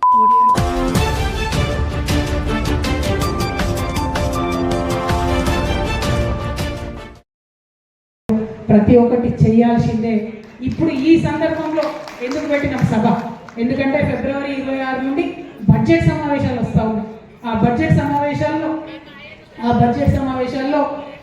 ప్రతి ఒక్కటి చేయాల్సిందే. ఇప్పుడు ఈ సందర్భంలో ఎందుకు పెట్టిన సభ, ఎందుకంటే ఫిబ్రవరి 26 నుండి బడ్జెట్ సమావేశాలు వస్తూ ఉన్నాయి. ఆ బడ్జెట్ సమావేశాల్లో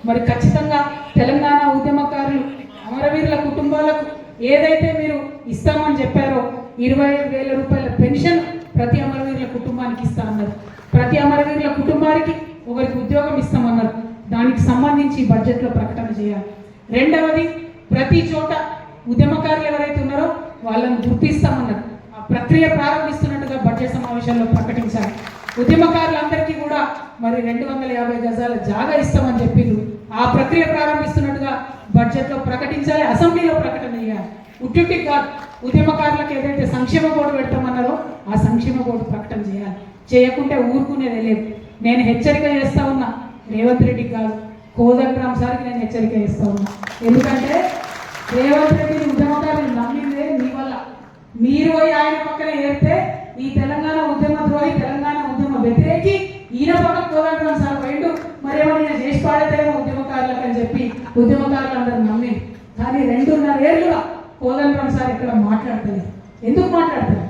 మరి ఖచ్చితంగా తెలంగాణ ఉద్యమకారులు అమరవీరుల కుటుంబాలకు ఏదైతే మీరు ఇస్తామని చెప్పారో 25,000 రూపాయల పెన్షన్ ప్రతి అమరవీరుల కుటుంబానికి ఇస్తా అన్నారు. ప్రతి అమరవీరుల కుటుంబానికి ఒకరికి ఉద్యోగం ఇస్తామన్నారు. దానికి సంబంధించి బడ్జెట్లో ప్రకటన చేయాలి. రెండవది, ప్రతి చోట ఉద్యమకారులు ఎవరైతే ఉన్నారో వాళ్ళని గుర్తిస్తామన్నారు. ఆ ప్రక్రియ ప్రారంభిస్తున్నట్టుగా బడ్జెట్ సమావేశాల్లో ప్రకటించాలి. ఉద్యమకారులందరికీ కూడా మరి 250 గజాల జాగా ఇస్తామని చెప్పిండ్రు. ఆ ప్రక్రియ ప్రారంభిస్తున్నట్టుగా బడ్జెట్లో ప్రకటించాలి, అసెంబ్లీలో ప్రకటన చేయాలి. ఉట్టికి కాదు, ఉద్యమకారులకు ఏదైతే సంక్షేమ బోర్డు పెడతామన్నారో ఆ సంక్షేమ బోర్డు ప్రకటన చేయాలి. చేయకుంటే ఊరుకునేది లేదు. నేను హెచ్చరిక చేస్తా ఉన్నా, రేవంత్ రెడ్డికి కాదు, కోదండరామ్ సార్కి నేను హెచ్చరిక చేస్తా ఉన్నా. ఎందుకంటే రేవంత్ రెడ్డిని ఉద్యమకారులు నమ్మిందే మీ వల్ల. మీరు పోయి ఆయన పక్కన ఏరితే ఈ తెలంగాణ ఉద్యమ ద్రోహి, తెలంగాణ ఉద్యమ వ్యతిరేకి ఈయన పక్కన కోదండరామ్ సార్ పోయిండు, మరేమో చేసి పాడతారేమో ఉద్యమకారులకు అని చెప్పి ఉద్యమకారులు అందరూ నమ్మి. కానీ 2.5 ఏళ్ళుగా కోదండరామ్ సార్ ఇక్కడ మాట్లాడతలేదు. ఎందుకు మాట్లాడతారు?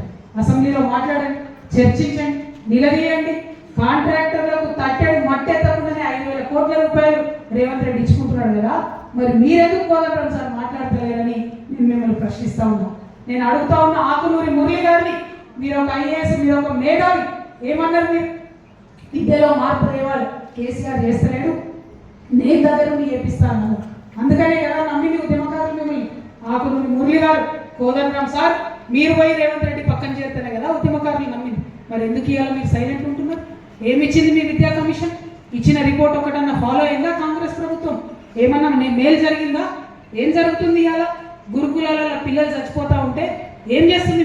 అసెంబ్లీలో మాట్లాడండి, చర్చించండి, నిలదీయండి. కాంట్రాక్టర్లకు తట్టెడు మట్టెత్తకుండానే 5,000 కోట్ల రూపాయలు రేవంత్ రెడ్డి ఇచ్చుకుంటున్నాడు కదా, మరి మీరెందుకు కోదండరామ్ సార్ మాట్లాడతలేరని నేను మిమ్మల్ని ప్రశ్నిస్తా ఉన్నా. నేను అడుగుతా ఉన్నా ఆకునూరి మురళి గారిని, మీరు ఒక ఐఏఎస్, మీరు ఒక మేధావి, ఏమన్నారు? మీరు విద్యలో మార్పు తేవాలి, కేసీఆర్ చేస్తలేడు, నేను దగ్గర చేపిస్తాను. అందుకనే కదా నమ్మింది ఉద్యమకారులు మిమ్మల్ని. ఆకునూరి మురళి గారు, కోదండరామ్ సార్ మీరు పోయి రేవంత్ రెడ్డి పక్కన చేస్తేనే కదా ఉద్యమకారులు నమ్మింది. మరి ఎందుకు ఇవాళ మీరు సైలెంట్ ఉంటున్నారు? ఏమిచ్చింది మీ విద్యా కమిషన్? ఇచ్చిన రిపోర్ట్ ఒకటన్నా ఫాలో అయిందా కాంగ్రెస్ ప్రభుత్వం? ఏమన్నా మేలు జరిగిందా? ఏం జరుగుతుంది? ఇవాళ గురుకులాల పిల్లలు చచ్చిపోతా ఉంటే ఏం చేస్తుంది?